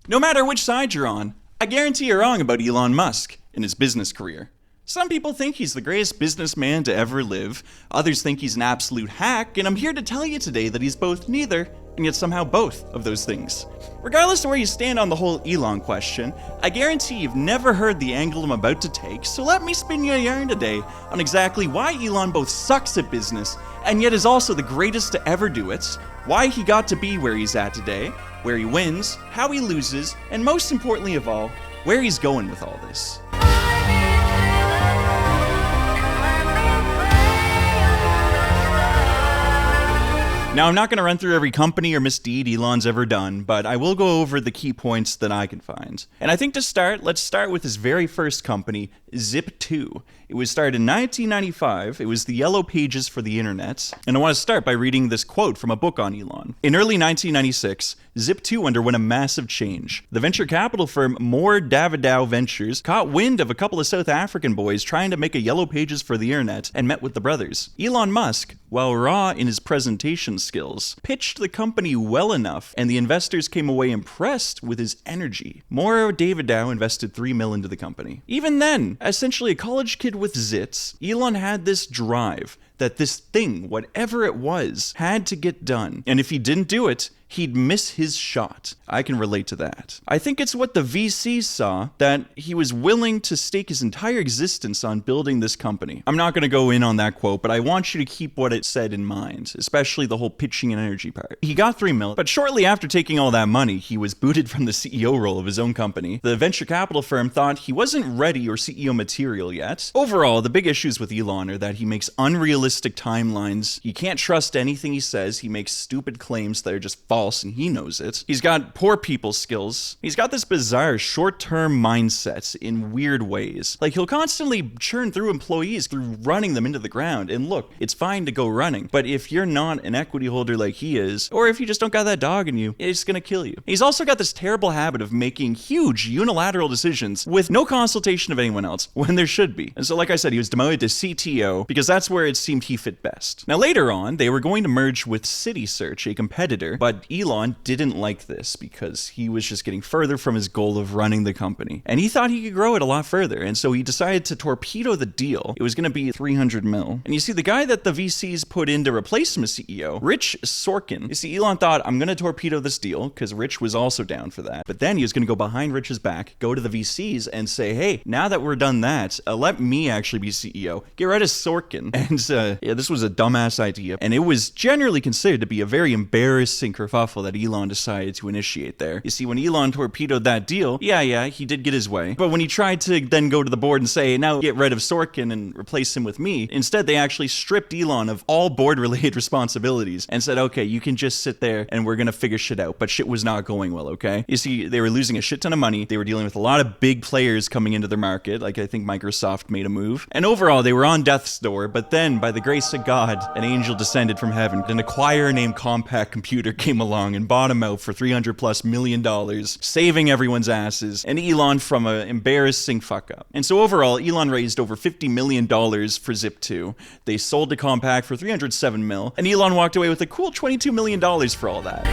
No matter which side you're on, I guarantee you're wrong about Elon Musk and his business career. Some people think he's the greatest businessman to ever live, others think he's an absolute hack, and I'm here to tell you today that he's both neither, and yet somehow both of those things. Regardless of where you stand on the whole Elon question, I guarantee you've never heard the angle I'm about to take, so let me spin you a yarn today on exactly why Elon both sucks at business and yet is also the greatest to ever do it, why he got to be where he's at today, where he wins, how he loses, and most importantly of all, where he's going with all this. Now, I'm not going to run through every company or misdeed Elon's ever done, but I will go over the key points that I can find. And I think to start, let's start with his very first company, Zip2. It was started in 1995. It was the yellow pages for the internet. And I want to start by reading this quote from a book on Elon. In early 1996, Zip2 underwent a massive change. The venture capital firm More Davidow Ventures caught wind of a couple of South African boys trying to make a yellow pages for the internet and met with the brothers. Elon Musk, while raw in his presentation skills, pitched the company well enough, and the investors came away impressed with his energy. More Davidow invested $3 million into the company. Even then, essentially a college kid with zits, Elon had this drive that this thing, whatever it was, had to get done. And if he didn't do it, he'd miss his shot. I can relate to that. I think it's what the VCs saw, that he was willing to stake his entire existence on building this company. I'm not going to go in on that quote, but I want you to keep what it said in mind, especially the whole pitching and energy part. He got $3 million, but shortly after taking all that money, he was booted from the CEO role of his own company. The venture capital firm thought he wasn't ready or CEO material yet. Overall, the big issues with Elon are that he makes unrealistic timelines. You can't trust anything he says. He makes stupid claims that are just false, and he knows it. He's got poor people skills. He's got this bizarre short-term mindset in weird ways. Like, he'll constantly churn through employees through running them into the ground. And look, it's fine to go running, but if you're not an equity holder like he is, or if you just don't got that dog in you, it's gonna kill you. He's also got this terrible habit of making huge unilateral decisions with no consultation of anyone else when there should be. And so, like I said, he was demoted to CTO because that's where it seemed he fit best. Now, later on, they were going to merge with CitySearch, a competitor, but Elon didn't like this because he was just getting further from his goal of running the company. And he thought he could grow it a lot further. And so he decided to torpedo the deal. It was going to be $300 million. And you see, the guy that the VCs put in to replace him as CEO, Rich Sorkin. You see, Elon thought, I'm going to torpedo this deal because Rich was also down for that. But then he was going to go behind Rich's back, go to the VCs and say, hey, now that we're done that, let me actually be CEO. Get rid of Sorkin. And yeah, this was a dumbass idea. And it was generally considered to be a very embarrassing kerfuffle that Elon decided to initiate there. You see, when Elon torpedoed that deal, yeah, he did get his way. But when he tried to then go to the board and say, now get rid of Sorkin and replace him with me, instead they actually stripped Elon of all board-related responsibilities and said, okay, you can just sit there and we're gonna figure shit out. But shit was not going well, okay? You see, they were losing a shit ton of money. They were dealing with a lot of big players coming into their market, like I think Microsoft made a move. And overall, they were on death's door, but then, by the grace of God, an angel descended from heaven. An acquirer named Compaq Computer came along and bought him out for $300+ million, saving everyone's asses, and Elon from an embarrassing fuck up. And so overall, Elon raised over $50 million for Zip2. They sold to Compaq for $307 million, and Elon walked away with a cool $22 million for all that.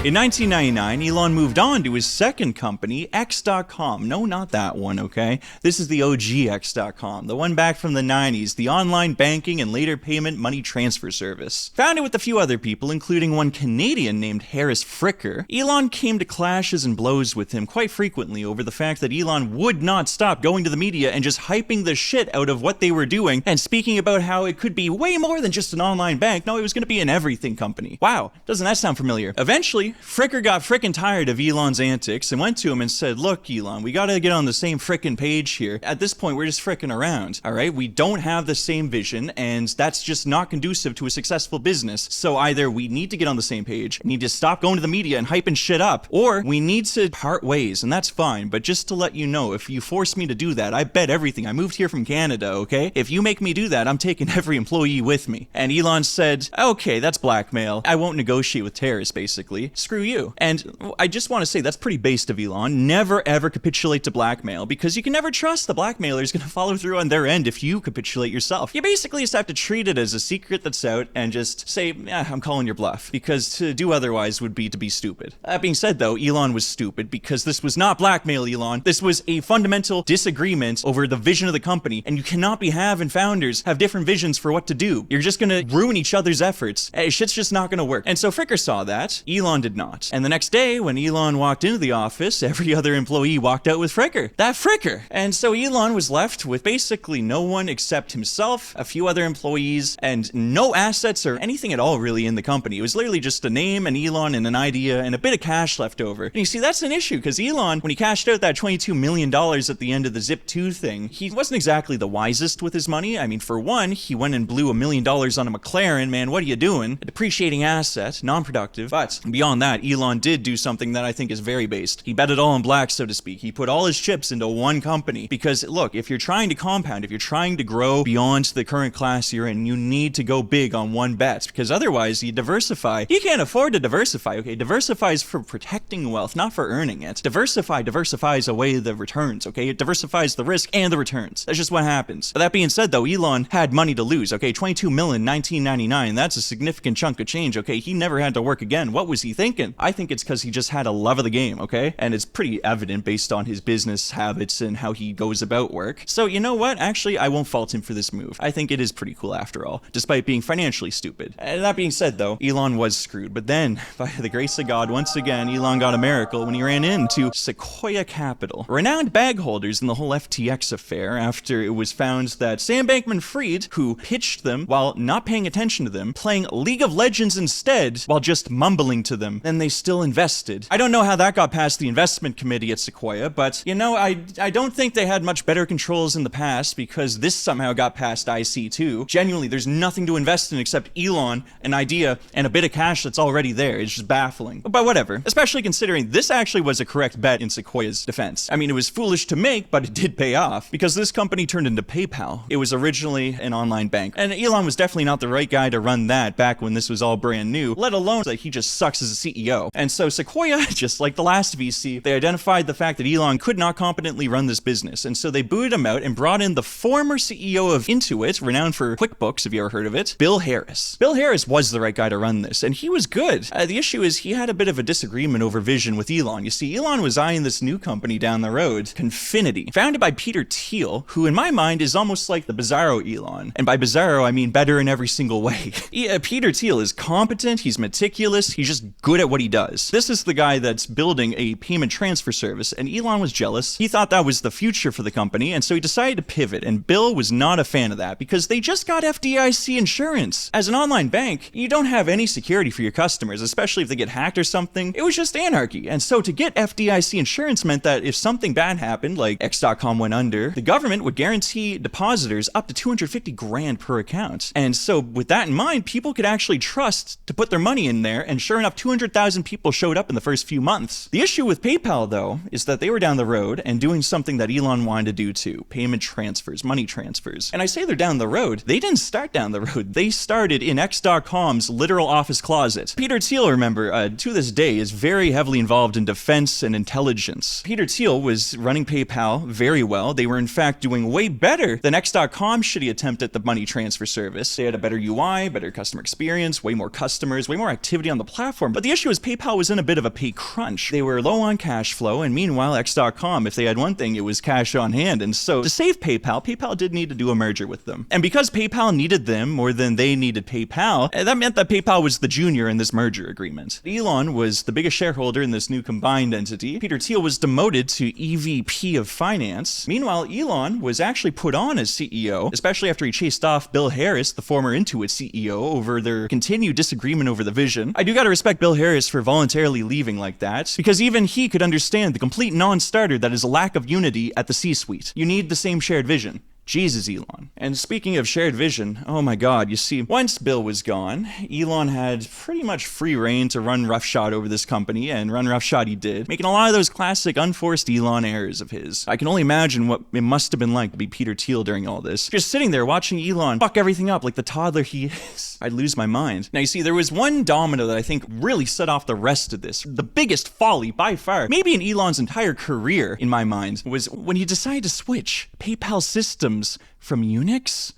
In 1999, Elon moved on to his second company, X.com. No, not that one, okay? This is the OG X.com, the one back from the 90s, the online banking and later payment money transfer service. Founded with a few other people, including one Canadian named Harris Fricker, Elon came to clashes and blows with him quite frequently over the fact that Elon would not stop going to the media and just hyping the shit out of what they were doing and speaking about how it could be way more than just an online bank. No, it was going to be an everything company. Wow, doesn't that sound familiar? Eventually, Fricker got frickin' tired of Elon's antics and went to him and said, look, Elon, we gotta get on the same frickin' page here. At this point, we're just frickin' around, all right? We don't have the same vision, and that's just not conducive to a successful business. So either we need to get on the same page, need to stop going to the media and hyping shit up, or we need to part ways, and that's fine. But just to let you know, if you force me to do that, I bet everything. I moved here from Canada, okay? If you make me do that, I'm taking every employee with me. And Elon said, okay, that's blackmail. I won't negotiate with terrorists, basically. screw you. And I just want to say that's pretty based of Elon. Never ever capitulate to blackmail, because you can never trust the blackmailer is going to follow through on their end if you capitulate yourself. You basically just have to treat it as a secret that's out and just say, I'm calling your bluff, because to do otherwise would be to be stupid. That being said though, Elon was stupid because this was not blackmail, Elon. This was a fundamental disagreement over the vision of the company, and you cannot be having founders have different visions for what to do. You're just going to ruin each other's efforts. Shit's just not going to work. And so Fricker saw that. Elon did not. And the next day when Elon walked into the office, every other employee walked out with Fricker. That Fricker. And so Elon was left with basically no one except himself, a few other employees, and no assets or anything at all really in the company. It was literally just a name, an Elon, and an idea, and a bit of cash left over. And you see, that's an issue, because Elon, when he cashed out that $22 million at the end of the Zip2 thing, he wasn't exactly the wisest with his money. I mean, for one, he went and blew $1 million on a McLaren. Man, what are you doing? A depreciating asset, non-productive. But beyond that, Elon did do something that I think is very based. He bet it all on black, so to speak. He put all his chips into one company, because look, if you're trying to compound, if you're trying to grow beyond the current class you're in, you need to go big on one bet, because otherwise you diversify. You can't afford to diversify, okay? Diversify is for protecting wealth, not for earning it. Diversifies away the returns, okay? It diversifies the risk and the returns. That's just what happens. But that being said though, Elon had money to lose, okay? 22 million in 1999, that's a significant chunk of change, okay? He never had to work again. What was he thinking? I think it's because he just had a love of the game, okay? And it's pretty evident based on his business habits and how he goes about work. So you know what? Actually, I won't fault him for this move. I think it is pretty cool after all, despite being financially stupid. And that being said though, Elon was screwed. But then, by the grace of God, once again, Elon got a miracle when he ran into Sequoia Capital, renowned bag holders in the whole FTX affair, after it was found that Sam Bankman-Fried, who pitched them while not paying attention to them, playing League of Legends instead while just mumbling to them, and they still invested. I don't know how that got past the investment committee at Sequoia, but you know, I don't think they had much better controls in the past, because this somehow got past IC too. Genuinely, there's nothing to invest in except Elon, an idea, and a bit of cash that's already there. It's just baffling. But whatever. Especially considering this actually was a correct bet in Sequoia's defense. I mean, it was foolish to make, but it did pay off, because this company turned into PayPal. It was originally an online bank, and Elon was definitely not the right guy to run that back when this was all brand new, let alone that he just sucks as a CEO. And so Sequoia, just like the last VC, they identified the fact that Elon could not competently run this business, and so they booted him out and brought in the former CEO of Intuit, renowned for QuickBooks, if you ever heard of it, Bill Harris. Bill Harris was the right guy to run this, and he was good. The issue is he had a bit of a disagreement over vision with Elon. You see, Elon was eyeing this new company down the road, Confinity, founded by Peter Thiel, who in my mind is almost like the Bizarro Elon. And by Bizarro, I mean better in every single way. Peter Thiel is competent, he's meticulous, he's just good at what he does. This is the guy that's building a payment transfer service, and Elon was jealous. He thought that was the future for the company, and so he decided to pivot, and Bill was not a fan of that, because they just got FDIC insurance. As an online bank, you don't have any security for your customers, especially if they get hacked or something. It was just anarchy. And so to get FDIC insurance meant that if something bad happened, like X.com went under, the government would guarantee depositors up to 250 grand per account. And so with that in mind, people could actually trust to put their money in there, and sure enough, 200,000 people showed up in the first few months. The issue with PayPal, though, is that they were down the road and doing something that Elon wanted to do too, payment transfers, money transfers. And I say they're down the road. They didn't start down the road. They started in X.com's literal office closet. Peter Thiel, remember, to this day is very heavily involved in defense and intelligence. Peter Thiel was running PayPal very well. They were in fact doing way better than X.com's shitty attempt at the money transfer service. They had a better UI, better customer experience, way more customers, way more activity on the platform. But the issue is PayPal was in a bit of a pay crunch. They were low on cash flow, and meanwhile X.com, if they had one thing, it was cash on hand. And so to save PayPal, PayPal did need to do a merger with them. And because PayPal needed them more than they needed PayPal, that meant that PayPal was the junior in this merger agreement. Elon was the biggest shareholder in this new combined entity. Peter Thiel was demoted to EVP of Finance. Meanwhile, Elon was actually put on as CEO, especially after he chased off Bill Harris, the former Intuit CEO, over their continued disagreement over the vision. I do gotta respect Bill Harris for voluntarily leaving like that, because even he could understand the complete non-starter that is a lack of unity at the C-suite. You need the same shared vision. Jesus, Elon. And speaking of shared vision, oh my god, you see, once Bill was gone, Elon had pretty much free reign to run roughshod over this company, and run roughshod he did, making a lot of those classic unforced Elon errors of his. I can only imagine what it must have been like to be Peter Thiel during all this. Just sitting there watching Elon fuck everything up like the toddler he is. I'd lose my mind. Now you see, there was one domino that I think really set off the rest of this. The biggest folly by far, maybe in Elon's entire career in my mind, was when he decided to switch PayPal systems from Unix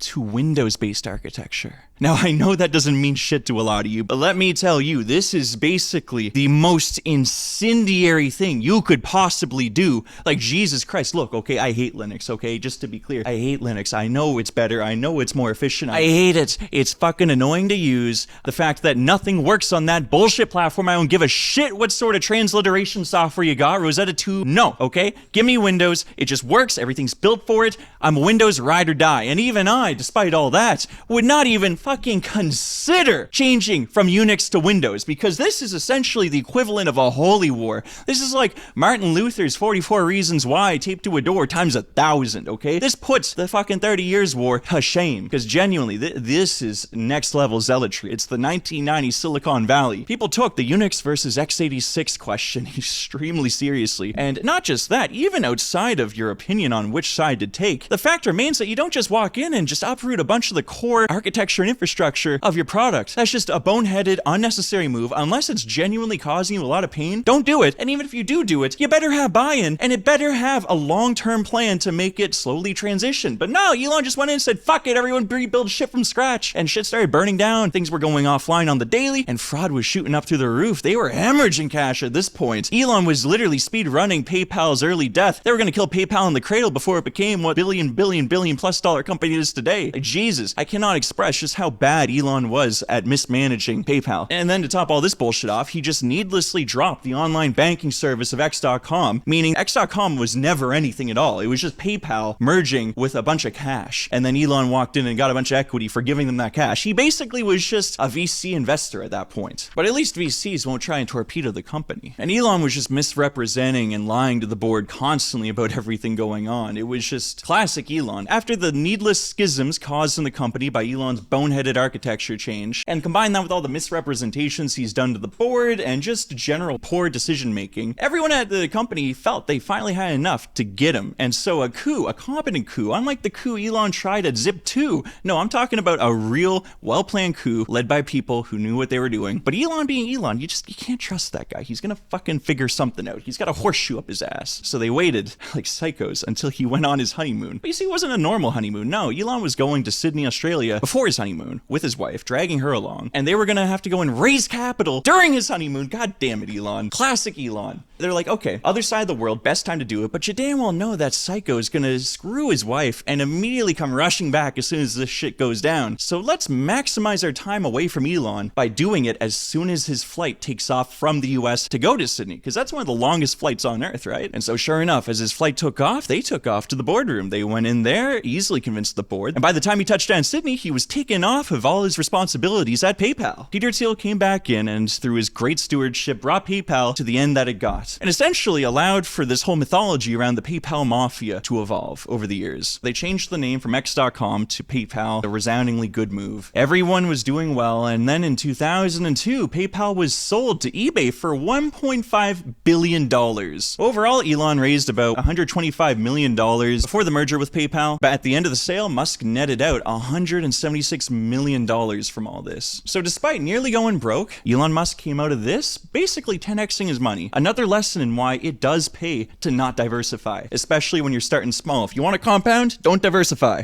to Windows-based architecture. Now, I know that doesn't mean shit to a lot of you, but let me tell you, this is basically the most incendiary thing you could possibly do. Like, Jesus Christ, look, okay, I hate Linux, okay? Just to be clear, I hate Linux. I know it's better. I know it's more efficient. I hate it. It's fucking annoying to use. The fact that nothing works on that bullshit platform, I don't give a shit what sort of transliteration software you got. Rosetta 2, no, okay? Give me Windows. It just works. Everything's built for it. I'm a Windows ride or die. And even I, despite all that, would not even fucking consider changing from Unix to Windows, because this is essentially the equivalent of a holy war. This is like Martin Luther's 44 Reasons Why taped to a door times 1,000, okay? This puts the fucking 30 Years' War to shame, because genuinely, this is next level zealotry. It's the 1990 Silicon Valley. People took the Unix versus x86 question extremely seriously, and not just that, even outside of your opinion on which side to take, the fact remains that you don't just walk in and just uproot a bunch of the core architecture and infrastructure of your product. That's just a boneheaded, unnecessary move. Unless it's genuinely causing you a lot of pain, don't do it. And even if you do it, you better have buy-in, and it better have a long-term plan to make it slowly transition. But no, Elon just went in and said, fuck it, everyone rebuild shit from scratch. And shit started burning down. Things were going offline on the daily, and fraud was shooting up through the roof. They were hemorrhaging cash at this point. Elon was literally speed running PayPal's early death. They were going to kill PayPal in the cradle before it became what billion plus dollar company it is today. Like, Jesus, I cannot express just how bad Elon was at mismanaging PayPal. And then to top all this bullshit off, he just needlessly dropped the online banking service of X.com, meaning X.com was never anything at all. It was just PayPal merging with a bunch of cash. And then Elon walked in and got a bunch of equity for giving them that cash. He basically was just a VC investor at that point. But at least VCs won't try and torpedo the company. And Elon was just misrepresenting and lying to the board constantly about everything going on. It was just classic Elon. After the needless schisms caused in the company by Elon's boneheaded architecture change, and combine that with all the misrepresentations he's done to the board and just general poor decision making, everyone at the company felt they finally had enough to get him. And so a competent coup, unlike the coup Elon tried at Zip 2, no, I'm talking about a real, well-planned coup led by people who knew what they were doing. But Elon being Elon, you can't trust that guy. He's gonna fucking figure something out. He's got a horseshoe up his ass. So they waited, like psychos, until he went on his honeymoon. But you see, it wasn't a normal honeymoon. No, Elon was going to Sydney, Australia before his honeymoon with his wife, dragging her along, and they were gonna have to go and raise capital during his honeymoon. God damn it, Elon. Classic Elon. They're like, okay, other side of the world, best time to do it, but you damn well know that psycho is gonna screw his wife and immediately come rushing back as soon as this shit goes down. So let's maximize our time away from Elon by doing it as soon as his flight takes off from the US to go to Sydney, because that's one of the longest flights on Earth, right? And so sure enough, as his flight took off, they took off to the boardroom. They went in there, easily convinced the board, and by the time he touched down in Sydney, he was taken off of all his responsibilities at PayPal. Peter Thiel came back in and through his great stewardship brought PayPal to the end that it got, and essentially allowed for this whole mythology around the PayPal mafia to evolve over the years. They changed the name from X.com to PayPal, a resoundingly good move. Everyone was doing well, and then in 2002, PayPal was sold to eBay for $1.5 billion. Overall, Elon raised about $125 million before the merger with PayPal, but at the end of the sale, Musk netted out $176 million from all this. So despite nearly going broke, Elon Musk came out of this basically 10xing his money. Another lesson in why it does pay to not diversify, especially when you're starting small. If you want to compound, don't diversify.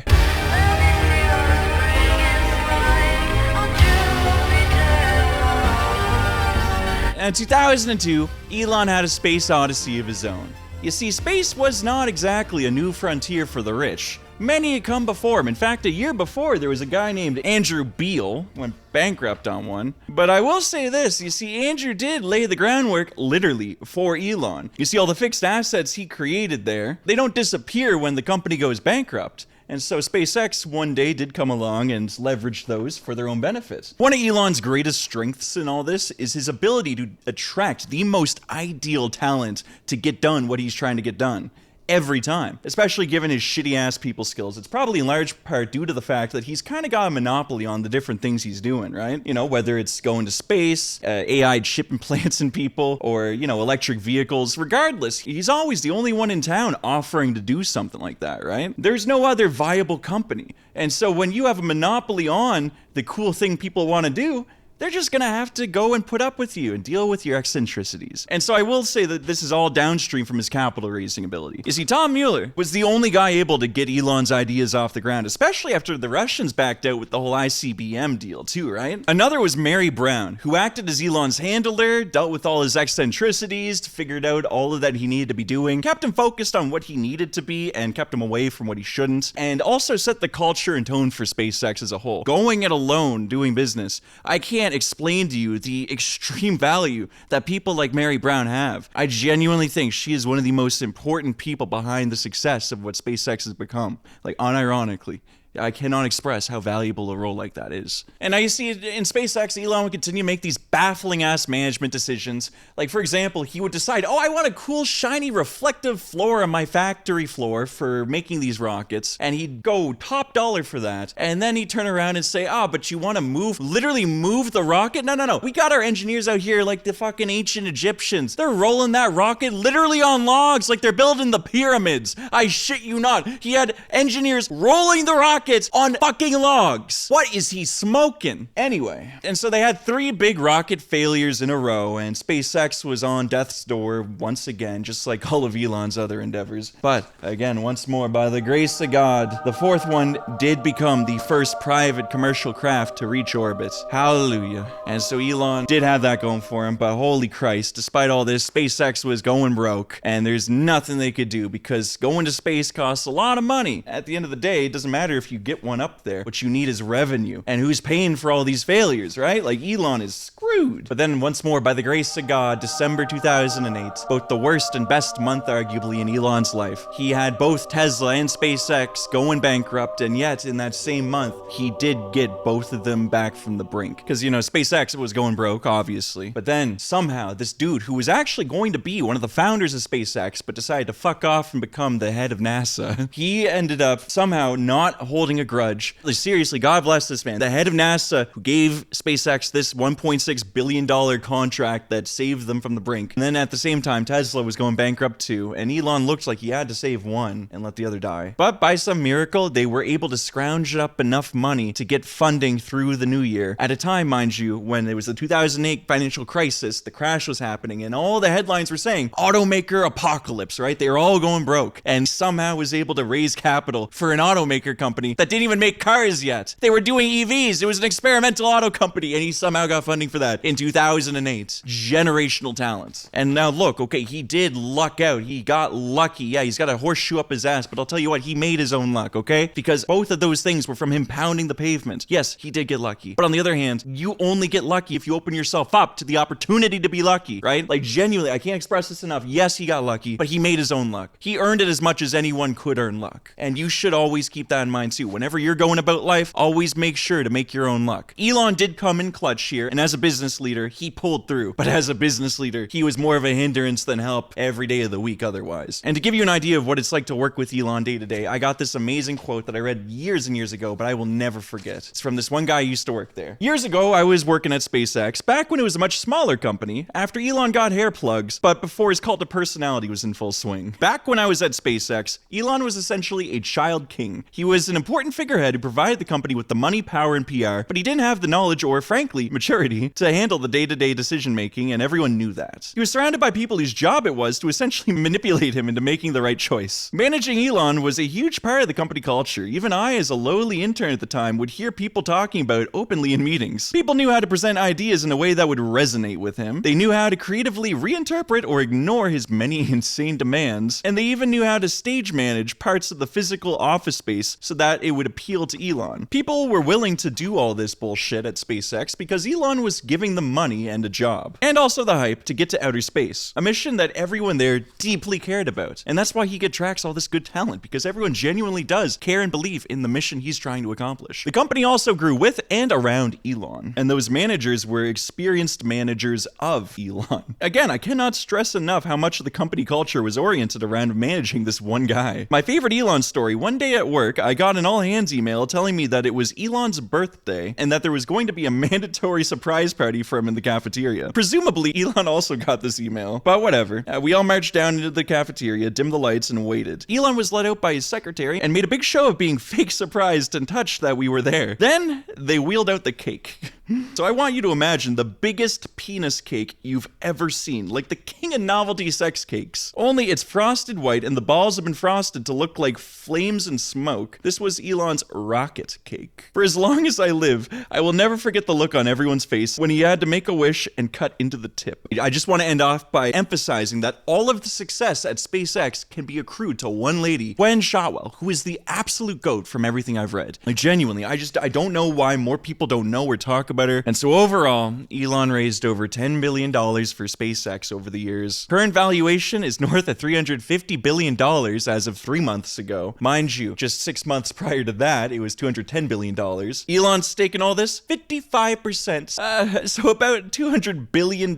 In 2002, Elon had a space odyssey of his own. You see, space was not exactly a new frontier for the rich. Many had come before him. In fact, a year before, there was a guy named Andrew Beale, went bankrupt on one. But I will say this, you see, Andrew did lay the groundwork, literally, for Elon. You see, all the fixed assets he created there, they don't disappear when the company goes bankrupt. And so SpaceX one day did come along and leverage those for their own benefit. One of Elon's greatest strengths in all this is his ability to attract the most ideal talent to get done what he's trying to get done. every time, especially given his shitty-ass people skills. It's probably in large part due to the fact that he's kind of got a monopoly on the different things he's doing, right? You know, whether it's going to space, AI chip implants in people, or, you know, electric vehicles. Regardless, he's always the only one in town offering to do something like that, right? There's no other viable company. And so when you have a monopoly on the cool thing people want to do, they're just gonna have to go and put up with you and deal with your eccentricities. And so I will say that this is all downstream from his capital raising ability. You see, Tom Mueller was the only guy able to get Elon's ideas off the ground, especially after the Russians backed out with the whole ICBM deal too, right? Another was Mary Brown, who acted as Elon's handler, dealt with all his eccentricities, figured out all of that he needed to be doing, kept him focused on what he needed to be, and kept him away from what he shouldn't, and also set the culture and tone for SpaceX as a whole. Going it alone, doing business, I can't explain to you the extreme value that people like Mary Brown have. I genuinely think she is one of the most important people behind the success of what SpaceX has become. Like, unironically. I cannot express how valuable a role like that is. And now you see in SpaceX, Elon would continue to make these baffling ass management decisions. Like, for example, he would decide, oh, I want a cool, shiny, reflective floor on my factory floor for making these rockets. And he'd go top dollar for that. And then he'd turn around and say, but you want to literally move the rocket? No. We got our engineers out here like the fucking ancient Egyptians. They're rolling that rocket literally on logs like they're building the pyramids. I shit you not. He had engineers rolling the rocket on fucking logs. What is he smoking? Anyway, and so they had 3 big rocket failures in a row, and SpaceX was on death's door once again, just like all of Elon's other endeavors. But again, once more, by the grace of God, the 4th one did become the first private commercial craft to reach orbit. Hallelujah. And so Elon did have that going for him, but holy Christ, despite all this, SpaceX was going broke, and there's nothing they could do because going to space costs a lot of money. At the end of the day, it doesn't matter if you get one up there. What you need is revenue. And who's paying for all these failures, right? Like, Elon is screwed. But then once more, by the grace of God, December 2008, both the worst and best month arguably in Elon's life, he had both Tesla and SpaceX going bankrupt, and yet in that same month, he did get both of them back from the brink. Because, you know, SpaceX was going broke, obviously. But then somehow this dude who was actually going to be one of the founders of SpaceX, but decided to fuck off and become the head of NASA, he ended up somehow not holding a grudge. Like, seriously, God bless this man. The head of NASA who gave SpaceX this $1.6 billion contract that saved them from the brink. And then at the same time, Tesla was going bankrupt too, and Elon looked like he had to save one and let the other die. But by some miracle, they were able to scrounge up enough money to get funding through the new year. At a time, mind you, when there was the 2008 financial crisis, the crash was happening, and all the headlines were saying, automaker apocalypse, right? They were all going broke, and somehow was able to raise capital for an automaker company that didn't even make cars yet. They were doing EVs. It was an experimental auto company, and he somehow got funding for that in 2008. Generational talent. And now look, okay, he did luck out. He got lucky. Yeah, he's got a horseshoe up his ass, but I'll tell you what, he made his own luck, okay? Because both of those things were from him pounding the pavement. Yes, he did get lucky. But on the other hand, you only get lucky if you open yourself up to the opportunity to be lucky, right? Like, genuinely, I can't express this enough. Yes, he got lucky, but he made his own luck. He earned it as much as anyone could earn luck. And you should always keep that in mind too. Whenever you're going about life, always make sure to make your own luck. Elon did come in clutch here, and as a business leader, he pulled through. But as a business leader, he was more of a hindrance than help every day of the week otherwise. And to give you an idea of what it's like to work with Elon day to day, I got this amazing quote that I read years and years ago, but I will never forget. It's from this one guy who used to work there. Years ago, I was working at SpaceX, back when it was a much smaller company, after Elon got hair plugs, but before his cult of personality was in full swing. Back when I was at SpaceX, Elon was essentially a child king. He was an important figurehead who provided the company with the money, power, and PR, but he didn't have the knowledge or, frankly, maturity to handle the day-to-day decision-making, and everyone knew that. He was surrounded by people whose job it was to essentially manipulate him into making the right choice. Managing Elon was a huge part of the company culture. Even I, as a lowly intern at the time, would hear people talking about it openly in meetings. People knew how to present ideas in a way that would resonate with him. They knew how to creatively reinterpret or ignore his many insane demands, and they even knew how to stage manage parts of the physical office space so that it would appeal to Elon. People were willing to do all this bullshit at SpaceX because Elon was giving giving them money and a job. And also the hype to get to outer space, a mission that everyone there deeply cared about. And that's why he attracts all this good talent, because everyone genuinely does care and believe in the mission he's trying to accomplish. The company also grew with and around Elon, and those managers were experienced managers of Elon. Again, I cannot stress enough how much the company culture was oriented around managing this one guy. My favorite Elon story, one day at work, I got an all-hands email telling me that it was Elon's birthday and that there was going to be a mandatory surprise party for him in the cafeteria. Presumably, Elon also got this email, but whatever. We all marched down into the cafeteria, dimmed the lights, and waited. Elon was let out by his secretary and made a big show of being fake surprised and touched that we were there. Then, they wheeled out the cake. So I want you to imagine the biggest penis cake you've ever seen, like the king of novelty sex cakes. Only it's frosted white and the balls have been frosted to look like flames and smoke. This was Elon's rocket cake. For as long as I live, I will never forget the look on everyone's face when he had to make a wish and cut into the tip. I just want to end off by emphasizing that all of the success at SpaceX can be accrued to one lady, Gwen Shotwell, who is the absolute GOAT from everything I've read. Like genuinely, I don't know why more people don't know or talk about her. And so overall, Elon raised over $10 billion for SpaceX over the years. Current valuation is north of $350 billion as of 3 months ago. Mind you, just 6 months prior to that, it was $210 billion. Elon's stake in all this? 55%. So about $200 billion.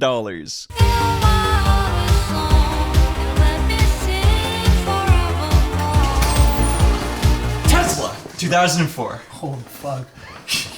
Tesla, 2004. Holy fuck.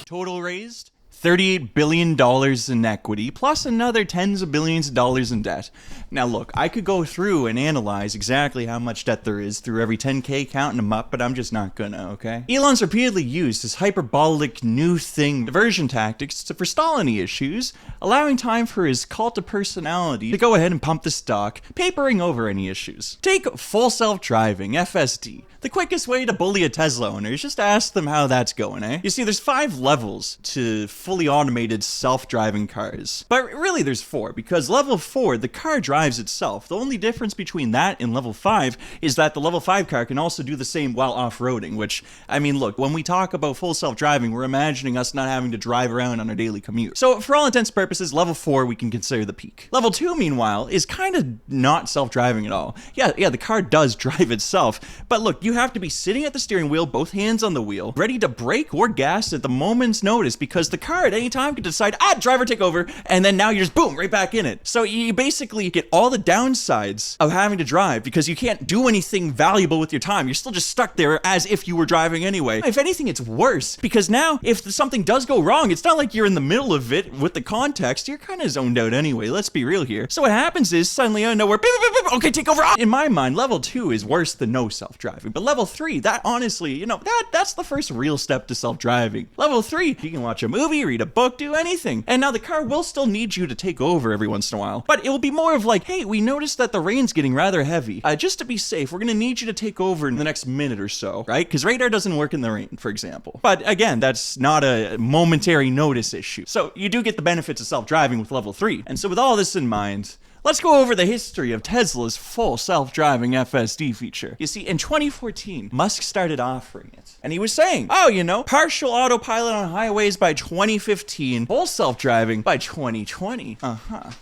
Total raised? $38 billion in equity, plus another tens of billions of dollars in debt. Now look, I could go through and analyze exactly how much debt there is through every 10K, counting them up, but I'm just not gonna, okay? Elon's repeatedly used his hyperbolic new thing diversion tactics to forestall any issues, allowing time for his cult of personality to go ahead and pump the stock, papering over any issues. Take full self-driving, FSD. The quickest way to bully a Tesla owner is just to ask them how that's going, eh? You see, there's 5 levels to fully automated self-driving cars. But really there's 4, because level 4, the car drives itself. The only difference between that and level 5 is that the level 5 car can also do the same while off-roading, which, I mean, look, when we talk about full self-driving, we're imagining us not having to drive around on our daily commute. So for all intents and purposes, level 4 we can consider the peak. Level 2, meanwhile, is kind of not self-driving at all. Yeah, the car does drive itself, but look, you have to be sitting at the steering wheel, both hands on the wheel, ready to brake or gas at the moment's notice, because the car at any time can decide, driver take over, and then now you're just boom, right back in it. So you basically get all the downsides of having to drive, because you can't do anything valuable with your time. You're still just stuck there as if you were driving anyway. If anything, it's worse, because now if something does go wrong, it's not like you're in the middle of it with the context. You're kind of zoned out anyway, let's be real here. So what happens is, suddenly out of nowhere, beep, beep, beep, okay, take over. In my mind, level 2 is worse than no self-driving, but level 3, that honestly, that's the first real step to self-driving. Level 3, you can watch a movie, read a book, do anything. And now the car will still need you to take over every once in a while, but it will be more of like, hey, we noticed that the rain's getting rather heavy. Just to be safe, we're gonna need you to take over in the next minute or so, right? Because radar doesn't work in the rain, for example. But again, that's not a momentary notice issue. So you do get the benefits of self-driving with level 3. And so with all this in mind, let's go over the history of Tesla's full self-driving FSD feature. You see, in 2014, Musk started offering it. And he was saying, partial autopilot on highways by 2015, full self-driving by 2020.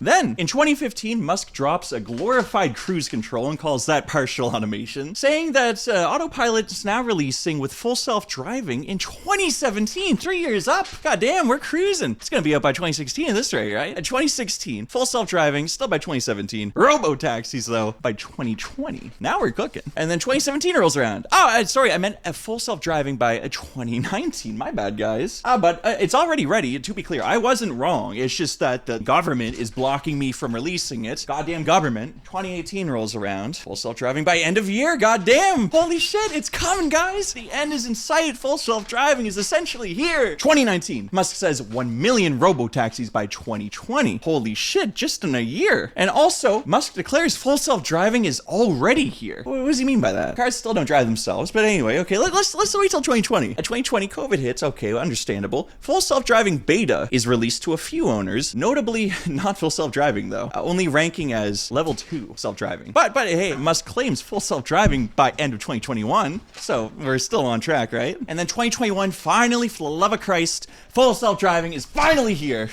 Then, in 2015, Musk drops a glorified cruise control and calls that partial automation, saying that autopilot is now releasing with full self-driving in 2017, 3 years up. God damn, we're cruising. It's gonna be up by 2016 at this rate, right? At 2016, full self-driving, still by 2017. Robo-taxis, though, by 2020. Now we're cooking. And then 2017 rolls around. Sorry, I meant a full self-driving by 2019. My bad, guys. But it's already ready. To be clear, I wasn't wrong. It's just that the government is blocking me from releasing it. Goddamn government. 2018 rolls around. Full self-driving by end of year. Goddamn. Holy shit, it's coming, guys. The end is in sight. Full self-driving is essentially here. 2019. Musk says 1 million robo-taxis by 2020. Holy shit, just in a year. And also, Musk declares full self-driving is already here. What does he mean by that? Cars still don't drive themselves, but anyway, okay, let's wait till 2020. At 2020, COVID hits, okay, understandable. Full self-driving beta is released to a few owners, notably not full self-driving though, only ranking as level 2 self-driving. But hey, Musk claims full self-driving by end of 2021, so we're still on track, right? And then 2021, finally, for the love of Christ, full self-driving is finally here.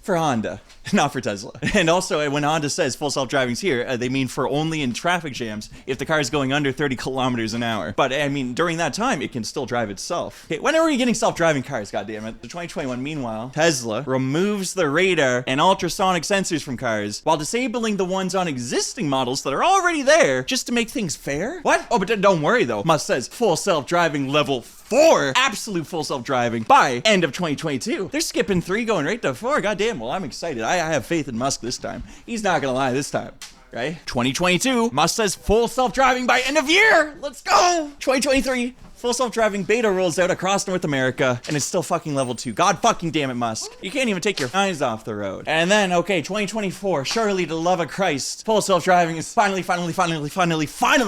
for Honda, not for Tesla. And also, when Honda says full self-driving's here, they mean for only in traffic jams if the car is going under 30 kilometers an hour. But I mean, during that time, it can still drive itself. Okay, when are we getting self-driving cars, goddammit? The 2021, meanwhile, Tesla removes the radar and ultrasonic sensors from cars while disabling the ones on existing models that are already there just to make things fair? What? Oh, but don't worry though. Musk says full self-driving level 4, absolute full self-driving by end of 2022. They're skipping 3, going right to 4. Goddamn, well, I'm excited. I have faith in Musk this time. He's not gonna lie this time. Right? 2022, Musk says full self-driving by end of year. Let's go. 2023, full self-driving beta rolls out across North America, and it's still fucking level 2. God fucking damn it, Musk. You can't even take your eyes off the road. And then, okay, 2024, surely to love of Christ, full self-driving is finally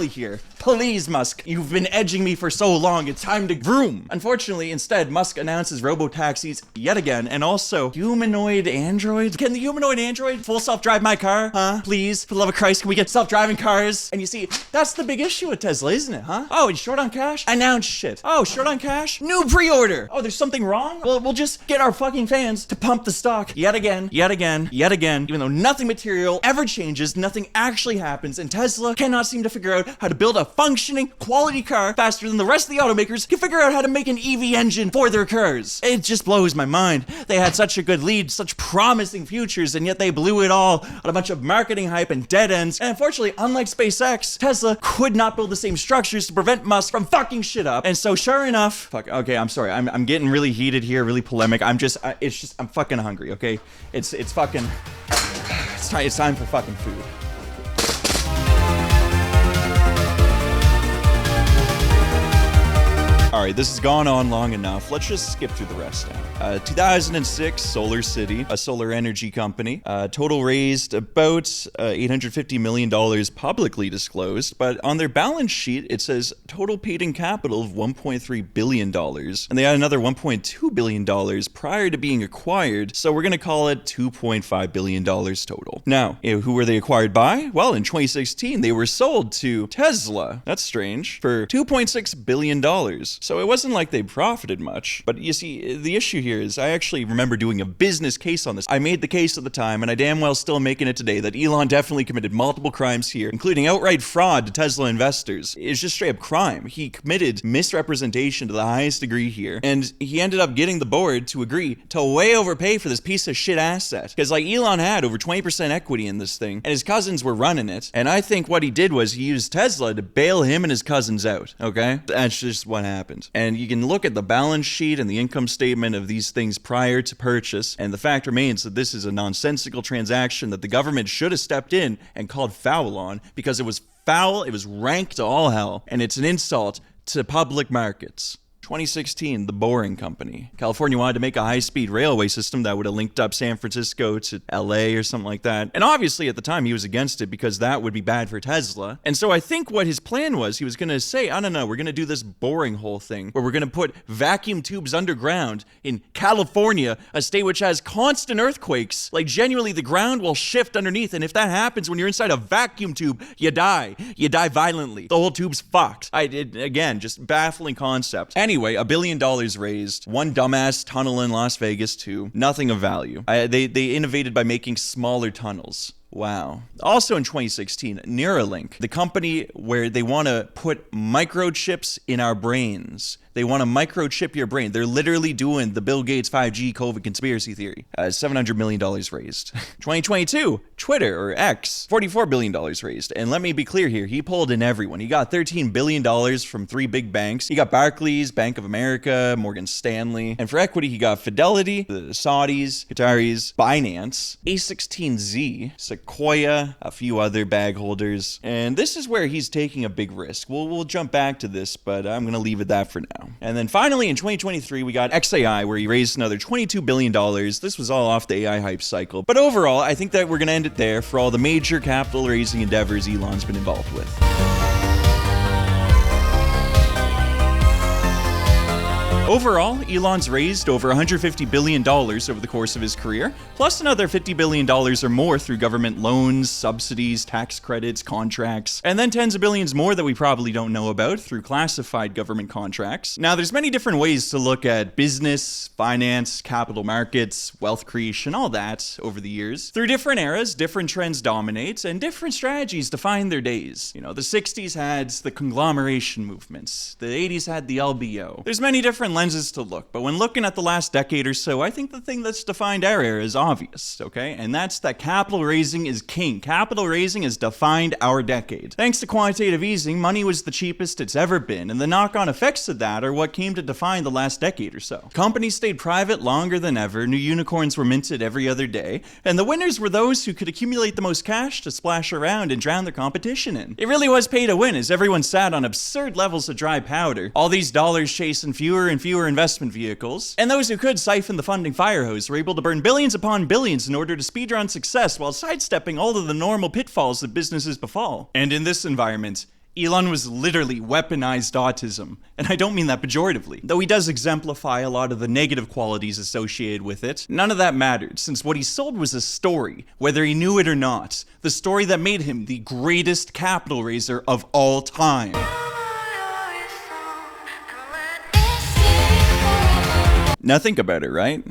here. Please, Musk, you've been edging me for so long, it's time to vroom. Unfortunately, instead, Musk announces robo-taxis yet again, and also humanoid androids. Can the humanoid android full self-drive my car? Huh? Please, for the love of Christ, can we get self-driving cars? And you see, that's the big issue with Tesla, isn't it, huh? Oh, it's short on cash? Announce shit. Oh, short on cash? New pre-order. Oh, there's something wrong? Well, we'll just get our fucking fans to pump the stock yet again, even though nothing material ever changes, nothing actually happens, and Tesla cannot seem to figure out how to build a functioning quality car faster than the rest of the automakers can figure out how to make an EV engine for their cars. It just blows my mind. They had such a good lead, such promising futures, and yet they blew it all on a bunch of marketing hype and dead ends. And unfortunately, unlike SpaceX, Tesla could not build the same structures to prevent Musk from fucking shit up. And so sure enough, okay, I'm sorry. I'm getting really heated here, really polemic. I'm fucking hungry, okay? It's time for fucking food. Alright, this has gone on long enough. Let's just skip through the rest now. 2006, SolarCity, a solar energy company. Total raised about $850 million publicly disclosed, but on their balance sheet, it says total paid in capital of $1.3 billion. And they had another $1.2 billion prior to being acquired, so we're going to call it $2.5 billion total. Now, who were they acquired by? Well, in 2016, they were sold to Tesla. That's strange. For $2.6 billion. So it wasn't like they profited much. But you see, the issue here is I actually remember doing a business case on this. I made the case at the time, and I damn well still making it today, that Elon definitely committed multiple crimes here, including outright fraud to Tesla investors. It's just straight up crime. He committed misrepresentation to the highest degree here, and he ended up getting the board to agree to way overpay for this piece of shit asset. Because like Elon had over 20% equity in this thing, and his cousins were running it, and I think what he did was he used Tesla to bail him and his cousins out, okay? That's just what happened. And you can look at the balance sheet and the income statement of these things prior to purchase, and the fact remains that this is a nonsensical transaction that the government should have stepped in and called foul on, because it was foul, it was rank to all hell, and it's an insult to public markets. 2016, the Boring Company. California wanted to make a high-speed railway system that would have linked up San Francisco to LA or something like that. And obviously at the time he was against it because that would be bad for Tesla. And so I think what his plan was, he was going to say, I don't know, we're going to do this boring whole thing where we're going to put vacuum tubes underground in California, a state which has constant earthquakes. Like genuinely the ground will shift underneath, and if that happens when you're inside a vacuum tube, you die. You die violently. The whole tube's fucked. Again, just baffling concept. Anyway, $1 billion raised, one dumbass tunnel in Las Vegas too, nothing of value. They innovated by making smaller tunnels. Wow. Also in 2016, NeuraLink, the company where they want to put microchips in our brains. They want to microchip your brain. They're literally doing the Bill Gates 5G COVID conspiracy theory. $700 million raised. 2022, Twitter or X, $44 billion raised. And let me be clear here, he pulled in everyone. He got $13 billion from 3 big banks. He got Barclays, Bank of America, Morgan Stanley. And for equity, he got Fidelity, the Saudis, Qataris, Binance, A16Z, Sequoia, a few other bag holders. And this is where he's taking a big risk. We'll jump back to this, but I'm going to leave it that for now. And then finally in 2023, we got XAI, where he raised another $22 billion. This was all off the AI hype cycle. But overall, I think that we're going to end it there for all the major capital raising endeavors Elon's been involved with. Overall, Elon's raised over $150 billion over the course of his career, plus another $50 billion or more through government loans, subsidies, tax credits, contracts, and then tens of billions more that we probably don't know about through classified government contracts. Now, there's many different ways to look at business, finance, capital markets, wealth creation, all that over the years. Through different eras, different trends dominate, and different strategies define their days. You know, the 60s had the conglomeration movements, the 80s had the LBO. There's many different lenses to look, but when looking at the last decade or so, I think the thing that's defined our era is obvious, okay? And that's that capital raising is king. Capital raising has defined our decade. Thanks to quantitative easing, money was the cheapest it's ever been, and the knock-on effects of that are what came to define the last decade or so. Companies stayed private longer than ever, new unicorns were minted every other day, and the winners were those who could accumulate the most cash to splash around and drown their competition in. It really was pay to win, as everyone sat on absurd levels of dry powder, all these dollars chasing fewer and fewer investment vehicles, and those who could siphon the funding fire hose were able to burn billions upon billions in order to speedrun success while sidestepping all of the normal pitfalls that businesses befall. And in this environment, Elon was literally weaponized autism, and I don't mean that pejoratively. Though he does exemplify a lot of the negative qualities associated with it, none of that mattered, since what he sold was a story, whether he knew it or not. The story that made him the greatest capital raiser of all time. Now think about it, right?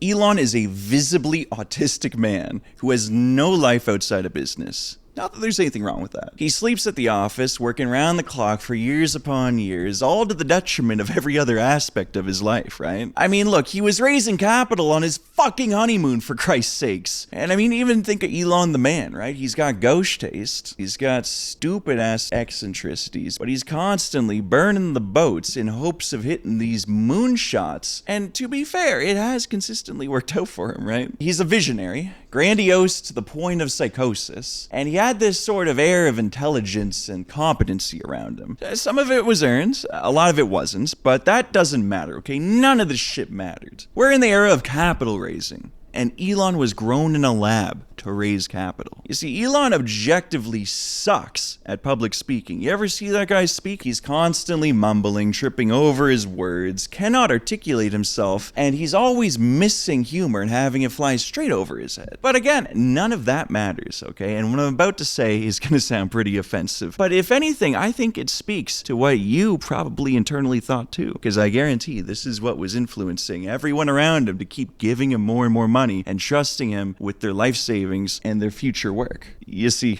Elon is a visibly autistic man who has no life outside of business. Not that there's anything wrong with that. He sleeps at the office, working round the clock for years upon years, all to the detriment of every other aspect of his life, right? I mean, look, he was raising capital on his fucking honeymoon, for Christ's sakes. And I mean, even think of Elon the man, right? He's got gauche taste, he's got stupid-ass eccentricities, but he's constantly burning the boats in hopes of hitting these moonshots. And to be fair, it has consistently worked out for him, right? He's a visionary, grandiose to the point of psychosis, and he had this sort of air of intelligence and competency around him. Some of it was earned, a lot of it wasn't, but that doesn't matter, okay? None of this shit mattered. We're in the era of capital raising, and Elon was grown in a lab to raise capital. You see, Elon objectively sucks at public speaking. You ever see that guy speak? He's constantly mumbling, tripping over his words, cannot articulate himself, and he's always missing humor and having it fly straight over his head. But again, none of that matters, okay? And what I'm about to say is gonna sound pretty offensive. But if anything, I think it speaks to what you probably internally thought too. Because I guarantee this is what was influencing everyone around him to keep giving him more and more money and trusting him with their life savings and their future work. You see,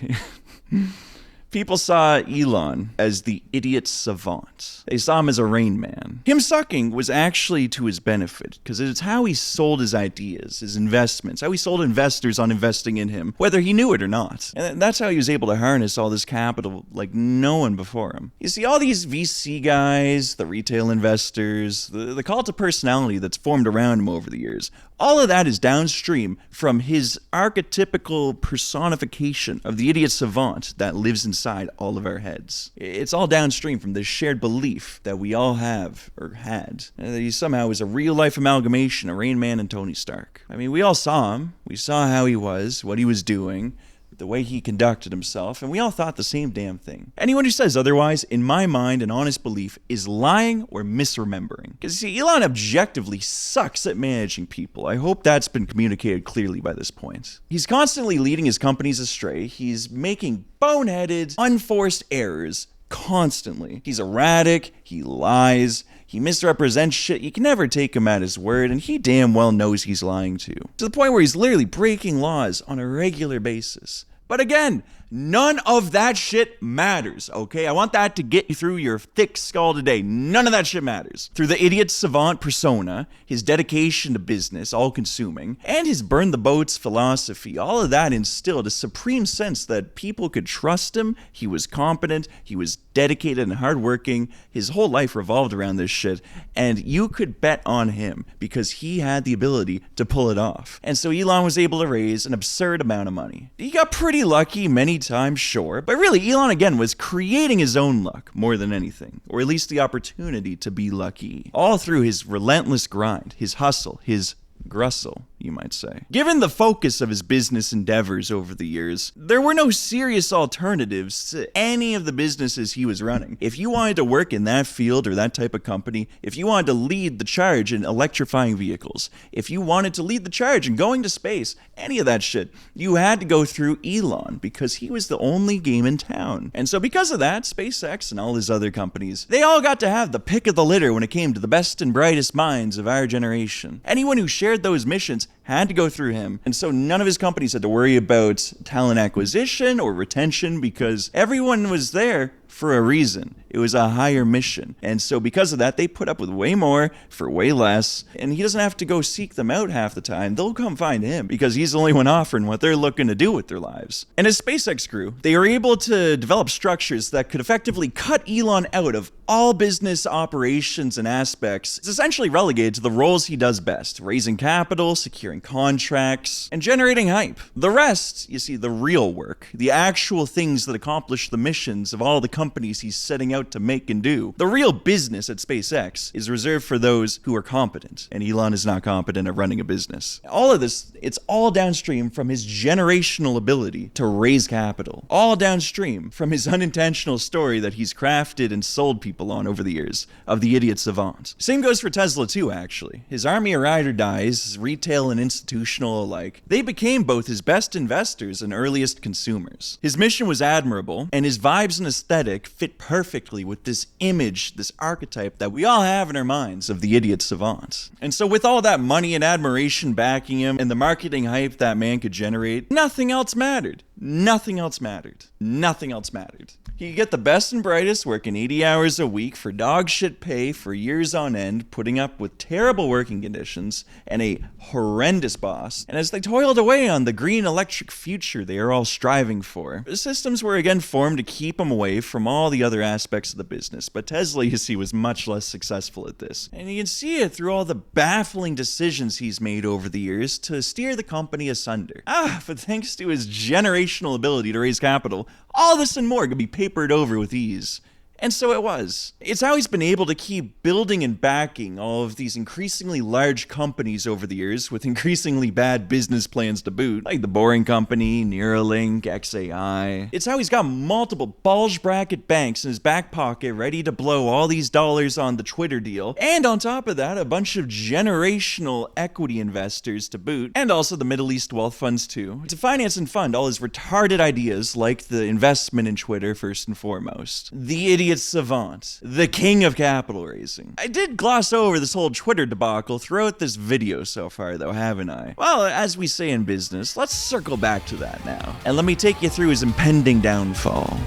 people saw Elon as the idiot savant. They saw him as a Rain Man. Him sucking was actually to his benefit, because it's how he sold his ideas, his investments, how he sold investors on investing in him, whether he knew it or not. And that's how he was able to harness all this capital like no one before him. You see, all these VC guys, the retail investors, the cult of personality that's formed around him over the years, all of that is downstream from his archetypical personification of the idiot savant that lives inside all of our heads. It's all downstream from this shared belief that we all have, or had, and that he somehow is a real-life amalgamation of Rain Man and Tony Stark. I mean, we all saw him. We saw how he was, what he was doing, the way he conducted himself, and we all thought the same damn thing. Anyone who says otherwise, in my mind, an honest belief, is lying or misremembering. Because you see, Elon objectively sucks at managing people. I hope that's been communicated clearly by this point. He's constantly leading his companies astray. He's making boneheaded, unforced errors constantly. He's erratic, he lies, he misrepresents shit. You can never take him at his word, and he damn well knows he's lying too. To the point where he's literally breaking laws on a regular basis. But again, none of that shit matters, okay? I want that to get you through your thick skull today. None of that shit matters. Through the idiot savant persona, his dedication to business, all-consuming, and his burn the boats philosophy, all of that instilled a supreme sense that people could trust him, he was competent, he was dedicated and hardworking, his whole life revolved around this shit, and you could bet on him because he had the ability to pull it off. And so Elon was able to raise an absurd amount of money. He got pretty lucky many times, sure, but really Elon again was creating his own luck more than anything, or at least the opportunity to be lucky, all through his relentless grind, his hustle, his Grussel, you might say. Given the focus of his business endeavors over the years, there were no serious alternatives to any of the businesses he was running. If you wanted to work in that field or that type of company, if you wanted to lead the charge in electrifying vehicles, if you wanted to lead the charge in going to space, any of that shit, you had to go through Elon because he was the only game in town. And so because of that, SpaceX and all his other companies, they all got to have the pick of the litter when it came to the best and brightest minds of our generation. Anyone who shared those missions had to go through him, and so none of his companies had to worry about talent acquisition or retention because everyone was there for a reason. It was a higher mission. And so because of that, they put up with way more for way less, and he doesn't have to go seek them out half the time. They'll come find him because he's the only one offering what they're looking to do with their lives. And as SpaceX grew, they were able to develop structures that could effectively cut Elon out of all business operations and aspects. It's essentially relegated to the roles he does best: raising capital, securing contracts, and generating hype. The rest, you see, the real work, the actual things that accomplish the missions of all the companies he's setting out to make and do, the real business at SpaceX is reserved for those who are competent, and Elon is not competent at running a business. All of this, it's all downstream from his generational ability to raise capital, all downstream from his unintentional story that he's crafted and sold people on over the years of the idiot savant. Same goes for Tesla too, actually. His army of ride or dies, retail and institutional alike, they became both his best investors and earliest consumers. His mission was admirable, and his vibes and aesthetic fit perfectly with this image, this archetype that we all have in our minds of the idiot savant. And so with all that money and admiration backing him and the marketing hype that man could generate, nothing else mattered. Nothing else mattered. Nothing else mattered. He could get the best and brightest working 80 hours a week for dog shit pay for years on end, putting up with terrible working conditions and a horrendous boss. And as they toiled away on the green electric future they are all striving for, systems were again formed to keep him away from all the other aspects of the business. But Tesla, you see, was much less successful at this. And you can see it through all the baffling decisions he's made over the years to steer the company asunder. But thanks to his generational ability to raise capital, all this and more could be papered over with ease. And so it was. It's how he's been able to keep building and backing all of these increasingly large companies over the years with increasingly bad business plans to boot, like the Boring Company, NeuraLink, XAI. It's how he's got multiple bulge bracket banks in his back pocket ready to blow all these dollars on the Twitter deal, and on top of that, a bunch of generational equity investors to boot, and also the Middle East wealth funds too, to finance and fund all his retarded ideas like the investment in Twitter first and foremost. The idiot savant, the king of capital raising. I did gloss over this whole Twitter debacle throughout this video so far though, haven't I? Well, as we say in business, let's circle back to that now, and let me take you through his impending downfall.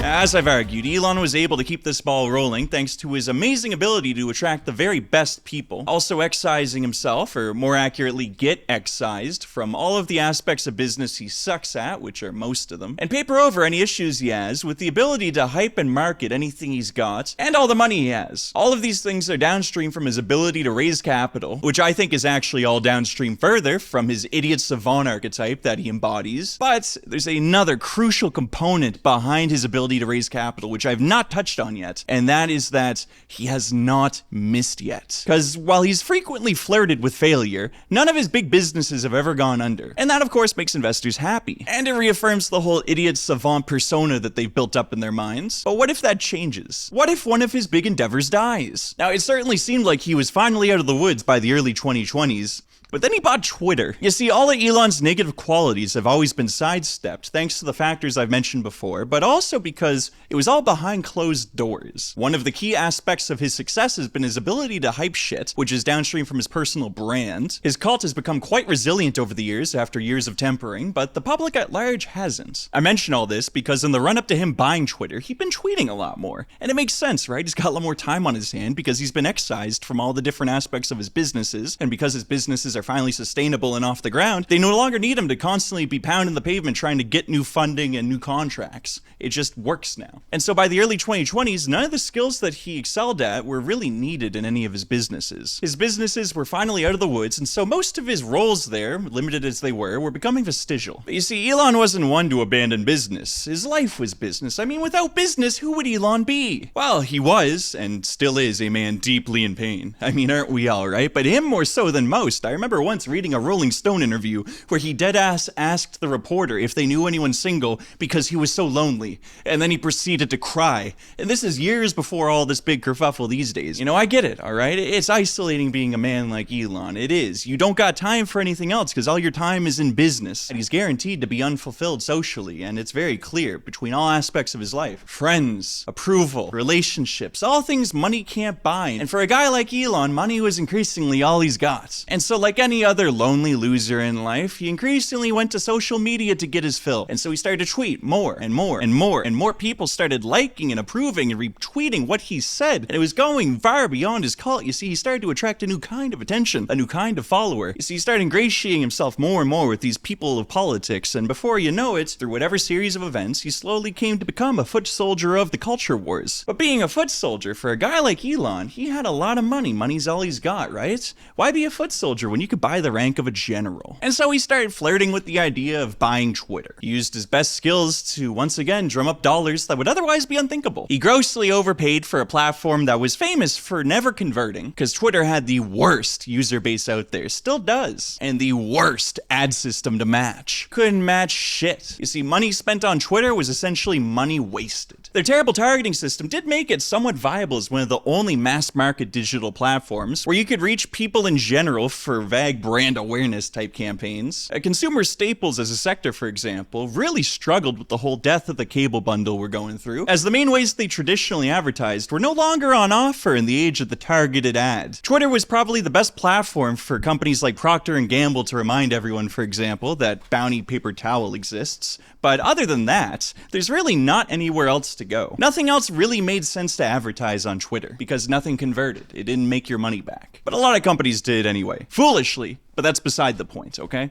As I've argued, Elon was able to keep this ball rolling thanks to his amazing ability to attract the very best people, also excising himself, or more accurately, get excised from all of the aspects of business he sucks at, which are most of them, and paper over any issues he has with the ability to hype and market anything he's got, and all the money he has. All of these things are downstream from his ability to raise capital, which I think is actually all downstream further from his idiot savant archetype that he embodies. But there's another crucial component behind his ability to raise capital, which I've not touched on yet, and that is that he has not missed yet. Because while he's frequently flirted with failure, none of his big businesses have ever gone under. And that, of course, makes investors happy. And it reaffirms the whole idiot savant persona that they've built up in their minds. But what if that changes? What if one of his big endeavors dies? Now, it certainly seemed like he was finally out of the woods by the early 2020s. But then he bought Twitter. You see, all of Elon's negative qualities have always been sidestepped thanks to the factors I've mentioned before, but also because it was all behind closed doors. One of the key aspects of his success has been his ability to hype shit, which is downstream from his personal brand. His cult has become quite resilient over the years after years of tempering, but the public at large hasn't. I mention all this because in the run-up to him buying Twitter, he'd been tweeting a lot more. And it makes sense, right? He's got a lot more time on his hand because he's been excised from all the different aspects of his businesses, and because his businesses are finally sustainable and off the ground, they no longer need him to constantly be pounding the pavement trying to get new funding and new contracts. It just works now. And so by the early 2020s, none of the skills that he excelled at were really needed in any of his businesses. His businesses were finally out of the woods, and so most of his roles there, limited as they were becoming vestigial. But you see, Elon wasn't one to abandon business. His life was business. I mean, without business, who would Elon be? Well, he was, and still is, a man deeply in pain. I mean, aren't we all, right? But him more so than most. I remember once reading a Rolling Stone interview where he deadass asked the reporter if they knew anyone single because he was so lonely, and then he proceeded to cry. And this is years before all this big kerfuffle these days. You know, I get it, all right? It's isolating being a man like Elon. It is. You don't got time for anything else because all your time is in business. And he's guaranteed to be unfulfilled socially, and it's very clear between all aspects of his life. Friends, approval, relationships, all things money can't buy. And for a guy like Elon, money was increasingly all he's got. And so like any other lonely loser in life, he increasingly went to social media to get his fill. And so he started to tweet more and more and more, and more people started liking and approving and retweeting what he said. And it was going far beyond his cult. You see, he started to attract a new kind of attention, a new kind of follower. You see, he started ingratiating himself more and more with these people of politics, and before you know it, through whatever series of events, he slowly came to become a foot soldier of the culture wars. But being a foot soldier, for a guy like Elon, he had a lot of money. Money's all he's got, right? Why be a foot soldier when you could buy the rank of a general? And so he started flirting with the idea of buying Twitter. He used his best skills to once again drum up dollars that would otherwise be unthinkable. He grossly overpaid for a platform that was famous for never converting, because Twitter had the worst user base out there, still does, and the worst ad system to match. Couldn't match shit. You see, money spent on Twitter was essentially money wasted. Their terrible targeting system did make it somewhat viable as one of the only mass market digital platforms where you could reach people in general for vague brand awareness type campaigns. Consumer staples as a sector, for example, really struggled with the whole death of the cable bundle we're going through, as the main ways they traditionally advertised were no longer on offer in the age of the targeted ad. Twitter was probably the best platform for companies like Procter & Gamble to remind everyone, for example, that Bounty paper towel exists. But other than that, there's really not anywhere else to go. Nothing else really made sense to advertise on Twitter, because nothing converted. It didn't make your money back. But a lot of companies did anyway. Foolishly, but that's beside the point, okay?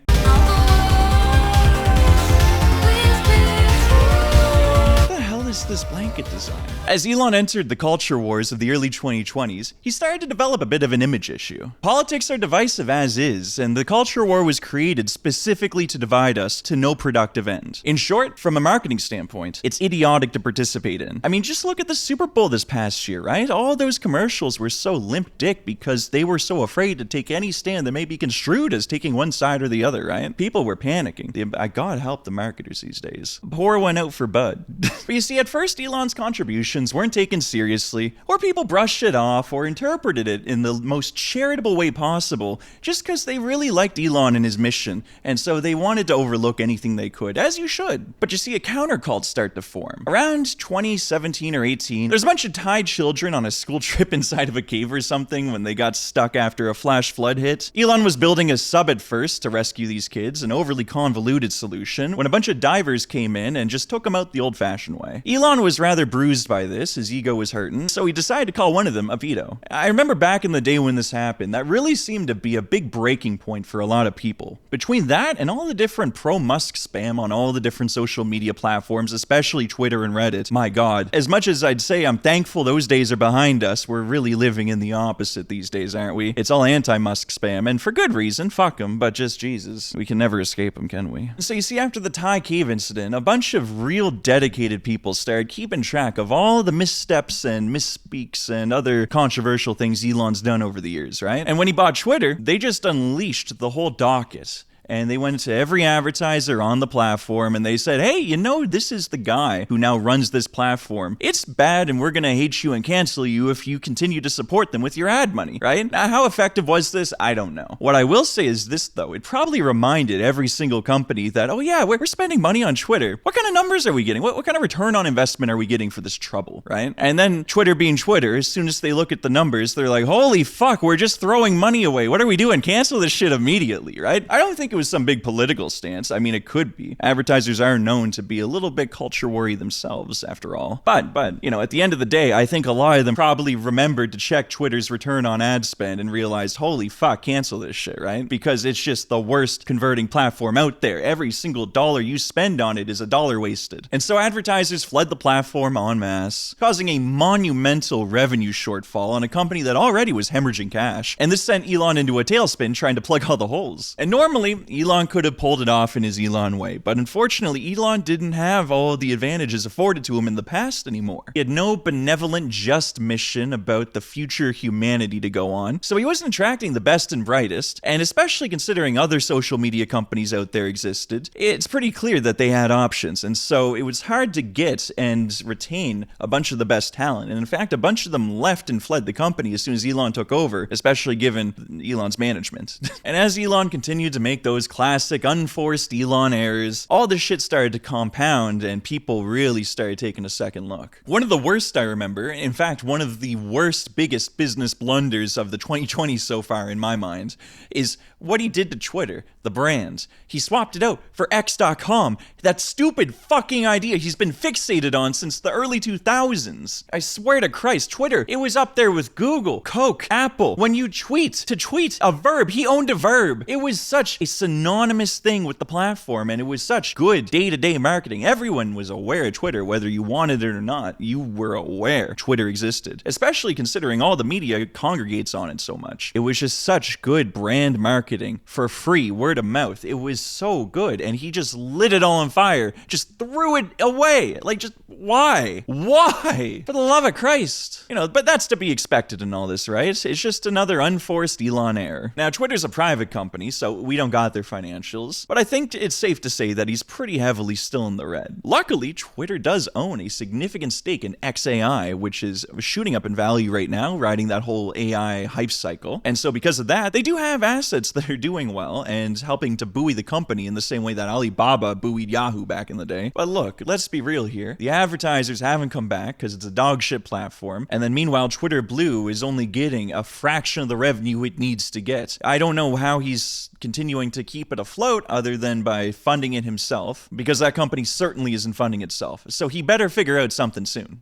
This blanket design. As Elon entered the culture wars of the early 2020s, he started to develop a bit of an image issue. Politics are divisive as is, and the culture war was created specifically to divide us to no productive end. In short, from a marketing standpoint, it's idiotic to participate in. I mean, just look at the Super Bowl this past year, right? All those commercials were so limp dick because they were so afraid to take any stand that may be construed as taking one side or the other, right? People were panicking. God help the marketers these days. Pour one out for Bud. But you see, at first, Elon's contributions weren't taken seriously, or people brushed it off or interpreted it in the most charitable way possible, just because they really liked Elon and his mission, and so they wanted to overlook anything they could, as you should. But you see a counter-cult start to form. Around 2017 or 18, there's a bunch of Thai children on a school trip inside of a cave or something when they got stuck after a flash flood hit. Elon was building a sub at first to rescue these kids, an overly convoluted solution, when a bunch of divers came in and just took them out the old-fashioned way. Elon was rather bruised by this, his ego was hurting, so he decided to call one of them a veto. I remember back in the day when this happened, that really seemed to be a big breaking point for a lot of people. Between that and all the different pro-Musk spam on all the different social media platforms, especially Twitter and Reddit, my god. As much as I'd say I'm thankful those days are behind us, we're really living in the opposite these days, aren't we? It's all anti-Musk spam, and for good reason, fuck him, but just Jesus. We can never escape him, can we? So you see, after the Thai cave incident, a bunch of real dedicated people started keeping track of all the missteps and misspeaks and other controversial things Elon's done over the years, right? And when he bought Twitter, they just unleashed the whole docket. And they went to every advertiser on the platform and they said, hey, you know, this is the guy who now runs this platform. It's bad and we're going to hate you and cancel you if you continue to support them with your ad money, right? Now, how effective was this? I don't know. What I will say is this, though. It probably reminded every single company that, oh yeah, we're spending money on Twitter. What kind of numbers are we getting? What kind of return on investment are we getting for this trouble, right? And then Twitter being Twitter, as soon as they look at the numbers, they're like, holy fuck, we're just throwing money away. What are we doing? Cancel this shit immediately, right? I don't think think it was some big political stance. I mean, it could be. Advertisers are known to be a little bit culture worry themselves, after all. But, you know, at the end of the day, I think a lot of them probably remembered to check Twitter's return on ad spend and realized, holy fuck, cancel this shit, right? Because it's just the worst converting platform out there. Every single dollar you spend on it is a dollar wasted. And so advertisers fled the platform en masse, causing a monumental revenue shortfall on a company that already was hemorrhaging cash. And this sent Elon into a tailspin trying to plug all the holes. And normally, Elon could have pulled it off in his Elon way, but unfortunately, Elon didn't have all the advantages afforded to him in the past anymore. He had no benevolent, just mission about the future humanity to go on, so he wasn't attracting the best and brightest, and especially considering other social media companies out there existed, it's pretty clear that they had options, and so it was hard to get and retain a bunch of the best talent, and in fact, a bunch of them left and fled the company as soon as Elon took over, especially given Elon's management. And as Elon continued to make those classic unforced Elon errors, all this shit started to compound and people really started taking a second look. One of the worst I remember, in fact, one of the worst, biggest business blunders of the 2020s so far in my mind, is what he did to Twitter, the brand. He swapped it out for X.com, that stupid fucking idea he's been fixated on since the early 2000s. I swear to Christ, Twitter, it was up there with Google, Coke, Apple. When you to tweet a verb, he owned a verb. It was such a synonymous thing with the platform, and it was such good day-to-day marketing. Everyone was aware of Twitter, whether you wanted it or not. You were aware Twitter existed, especially considering all the media congregates on it so much. It was just such good brand marketing for free, word of mouth. It was so good, and he just lit it all on fire, just threw it away. Like, just why? Why? For the love of Christ. You know, but that's to be expected in all this, right? It's just another unforced Elon error. Now, Twitter's a private company, so we don't got their financials, but I think it's safe to say that he's pretty heavily still in the red. Luckily, Twitter does own a significant stake in XAI, which is shooting up in value right now, riding that whole AI hype cycle. And so because of that, they do have assets that are doing well and helping to buoy the company in the same way that Alibaba buoyed Yahoo back in the day. But look, let's be real here. The advertisers haven't come back because it's a dog shit platform, and then meanwhile, Twitter Blue is only getting a fraction of the revenue it needs to get. I don't know how he's continuing to keep it afloat other than by funding it himself, because that company certainly isn't funding itself. So he better figure out something soon.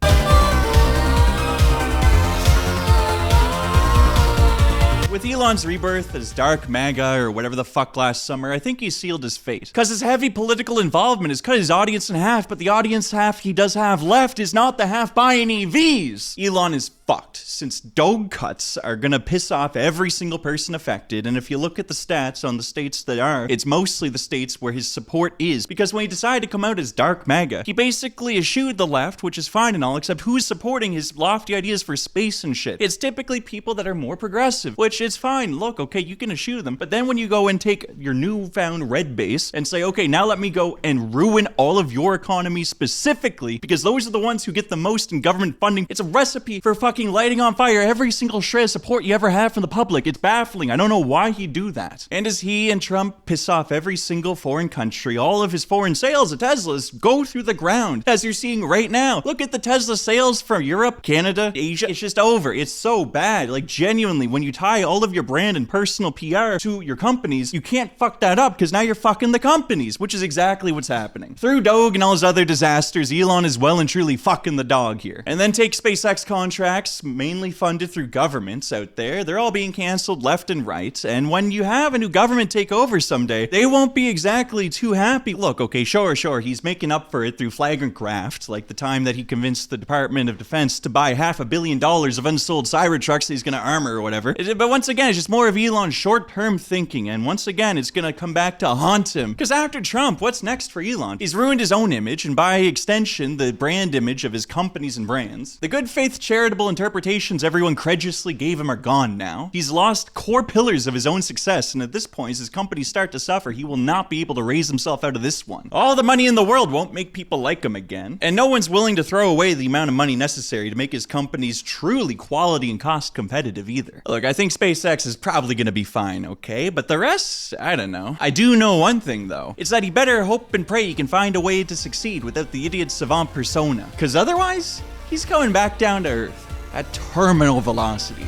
With Elon's rebirth as Dark MAGA or whatever the fuck last summer, I think he sealed his fate. Because his heavy political involvement has cut his audience in half, but the audience half he does have left is not the half buying EVs. Elon is fucked, since Doge cuts are gonna piss off every single person affected, and if you look at the stats on the states that are, it's mostly the states where his support is, because when he decided to come out as Dark MAGA, he basically eschewed the left, which is fine and all, except who's supporting his lofty ideas for space and shit. It's typically people that are more progressive, which is fine. Look, okay, you can eschew them, but then when you go and take your newfound red base and say, okay, now let me go and ruin all of your economy specifically, because those are the ones who get the most in government funding, it's a recipe for fucking lighting on fire every single shred of support you ever have from the public. It's baffling. I don't know why he'd do that. And as he and Trump piss off every single foreign country, all of his foreign sales of Teslas go through the ground, as you're seeing right now. Look at the Tesla sales from Europe, Canada, Asia. It's just over. It's so bad. Like, genuinely, when you tie all of your brand and personal PR to your companies, you can't fuck that up, because now you're fucking the companies, which is exactly what's happening. Through Doge and all his other disasters, Elon is well and truly fucking the dog here. And then take SpaceX contracts, mainly funded through governments out there. They're all being canceled left and right. And when you have a new government take over someday, they won't be exactly too happy. Look, okay, sure, he's making up for it through flagrant graft, like the time that he convinced the Department of Defense to buy $500 million of unsold Cybertrucks that he's gonna armor or whatever. But once again, it's just more of Elon's short-term thinking, and once again, it's gonna come back to haunt him. Because after Trump, what's next for Elon? He's ruined his own image, and by extension, the brand image of his companies and brands. The good faith charitable interpretations everyone credulously gave him are gone now. He's lost core pillars of his own success, and at this point, as his companies start to suffer, he will not be able to raise himself out of this one. All the money in the world won't make people like him again, and no one's willing to throw away the amount of money necessary to make his companies truly quality and cost competitive either. Look, I think SpaceX is probably gonna be fine, okay? But the rest, I don't know. I do know one thing though. It's that he better hope and pray he can find a way to succeed without the idiot savant persona. Cause otherwise, he's coming back down to earth at terminal velocity.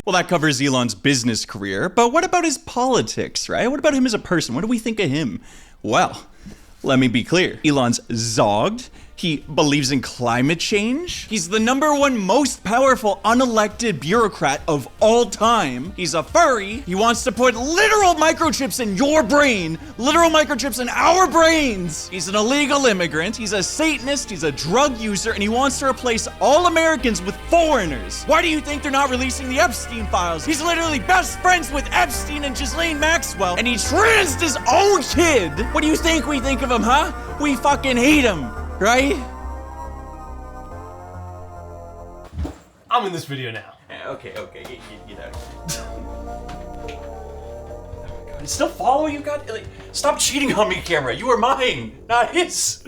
Well, that covers Elon's business career, but what about his politics, right? What about him as a person? What do we think of him? Well, let me be clear. Elon's zogged. He believes in climate change. He's the #1 most powerful unelected bureaucrat of all time. He's a furry. He wants to put literal microchips in your brain. Literal microchips in our brains. He's an illegal immigrant. He's a Satanist. He's a drug user. And he wants to replace all Americans with foreigners. Why do you think they're not releasing the Epstein files? He's literally best friends with Epstein and Ghislaine Maxwell. And he transed his own kid. What do you think we think of him, huh? We fucking hate him. Right? I'm in this video now. Okay, get out. Oh my god, it's still follow you, God? Like, stop cheating on me, camera. You are mine, not his.